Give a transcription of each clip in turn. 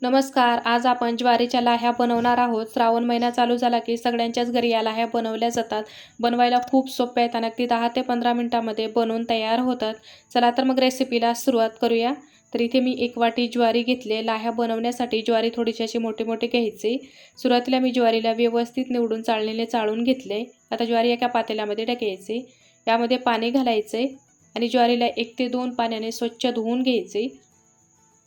नमस्कार. आज आपण ज्वारीच्या लाह्या बनवणार आहोत. श्रावण महिना चालू झाला की सगळ्यांच्याच घरी या लाह्या बनवल्या जातात. बनवायला खूप सोप्या आहेत आणि अगदी 10 ते 15 मिनिटांमध्ये बनवून तयार होतात. चला तर मग रेसिपीला सुरुवात करूया. तर इथे मी 1 वाटी ज्वारी घेतले. लाह्या बनवण्यासाठी ज्वारी थोडीशी अशी मोठी घ्यायची. सुरुवातीला मी ज्वारीला व्यवस्थित निवडून चाळणीने चाळून घेतले. आता ज्वारी एका पातेल्यामध्ये टाकायची. यामध्ये पाणी घालायचे आणि ज्वारीला 1 ते 2 पाण्याने स्वच्छ धुवून घ्यायचे.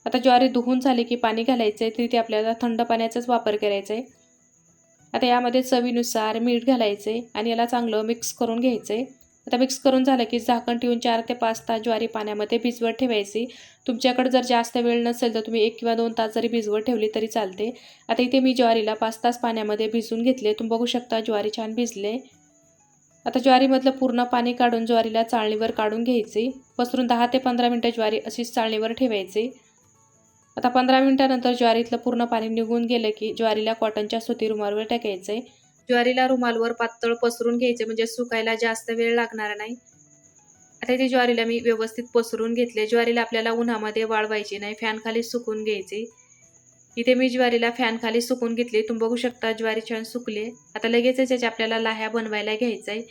आता ज्वारी धुवून झाली की पाणी घालायचं आहे, तिथे आपल्याला थंड पाण्याचाच वापर करायचा आहे. आता यामध्ये चवीनुसार मीठ घालायचे आणि याला चांगलं मिक्स करून घ्यायचं आहे. आता मिक्स करून झालं की झाकण ठेवून 4 ते 5 तास ज्वारी पाण्यामध्ये भिजवत ठेवायची. तुमच्याकडे जर जास्त वेळ नसेल तर तुम्ही 1 किंवा 2 तास जरी भिजवत ठेवली तरी चालते. आता इथे मी ज्वारीला 5 तास पाण्यामध्ये भिजवून घेतले. तुम्ही बघू शकता ज्वारी छान भिजले. आता ज्वारीमधलं पूर्ण पाणी काढून ज्वारीला चाळणीवर काढून घ्यायची. पसरून 10 ते 15 मिनिटं ज्वारी अशीच चाळणीवर ठेवायची. आता 15 मिनिटानंतर ज्वारीतलं पूर्ण पाणी निघून गेलं की ज्वारीला कॉटनच्या सुती रुमालवर टाकायचं आहे. ज्वारीला रुमालवर पातळ पसरून घ्यायचे म्हणजे सुकायला जास्त वेळ लागणार नाही. आता इथे ज्वारीला मी व्यवस्थित पसरून घेतले. ज्वारीला आपल्याला उन्हामध्ये वाळवायची नाही, फॅनखाली सुकून घ्यायची. इथे मी ज्वारीला फॅनखाली सुकून घेतली. तुम्ही बघू शकता ज्वारी छान सुकली. आता लगेचच याच्या आपल्याला लाह्या बनवायला घ्यायचं आहे.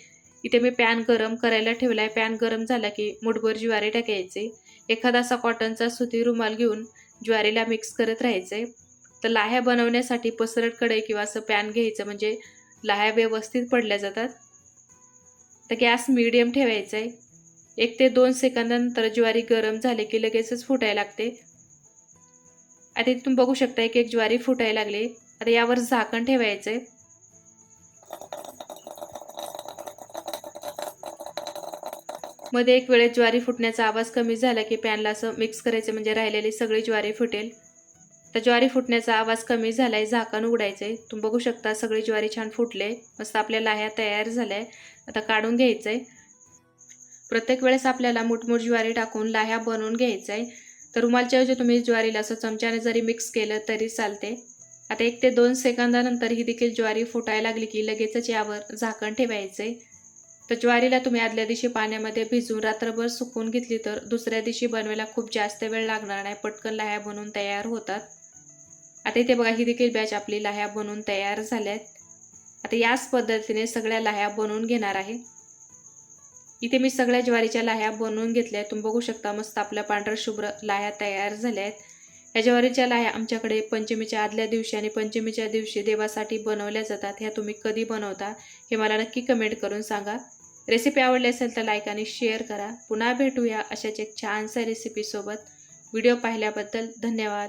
इथे मी पॅन गरम करायला ठेवला आहे. पॅन गरम झाला की मुठभर ज्वारी टाकायची. एखादा असा कॉटनचा सुती रुमाल घेऊन ज्वारीला मिक्स करत राहायचे. तर लाह्या बनवण्यासाठी पसरट कढई किंवा असं पॅन घ्यायचं म्हणजे लाह्या व्यवस्थित पडल्या जातात. तर गॅस मीडियम ठेवायचा आहे. 1 ते 2 सेकंदानंतर ज्वारी गरम झाली की लगेचच फुटायला लागते. आता इथे तुम्ही बघू शकता एक ज्वारी फुटायला लागली. आता यावर झाकण ठेवायचंय. मध्ये एक वेळेस ज्वारी फुटण्याचा आवाज कमी झाला की पॅनला असं मिक्स करायचं म्हणजे राहिलेली सगळी ज्वारी फुटेल. तर ज्वारी फुटण्याचा आवाज कमी झालाय, झाकण उघडायचंय. तुम्ही बघू शकता सगळी ज्वारी छान फुटले. मस्त आपल्या लाह्या तयार झाल्या. आता काढून घ्यायचंय. प्रत्येक वेळेस आपल्याला मुठमुठ ज्वारी टाकून लाह्या बनवून घ्यायचंय. तर रुमालच्या ऐवजी तुम्ही ज्वारीला असं चमच्याने जरी मिक्स केलं तरी चालते. आता 1 ते 2 सेकंदानंतर ही देखील ज्वारी फुटायला लागली की लगेचच यावर झाकण ठेवायचंय. तर ज्वारीला तुम्ही आदल्या दिवशी पाण्यामध्ये भिजवून रात्रभर सुकवून घेतली तर दुसऱ्या दिवशी बनवायला खूप जास्त वेळ लागणार नाही. पटकन लाह्या बनवून तयार होतात. आता इथे बघा ही देखील बॅच आपली लाह्या बनवून तयार झाल्यात. आता याच पद्धतीने सगळ्या लाह्या बनवून घेणार आहे. इथे मी सगळ्या ज्वारीच्या लाह्या बनवून घेतल्या. तुम्ही बघू शकता मस्त आपल्या पांढर शुभ्र लाह्या तयार झाल्या आहेत. या ज्वारीच्या लाह्या आमच्याकडे पंचमीच्या आदल्या दिवशी आणि पंचमीच्या दिवशी देवासाठी बनवल्या जातात. ह्या तुम्ही कधी बनवता हे मला नक्की कमेंट करून सांगा. रेसिपी आवडली असेल तर लाईक आणि शेअर करा. पुन्हा भेटूया अशाच एक छानशा रेसिपीसोबत. व्हिडिओ पाहिल्याबद्दल धन्यवाद.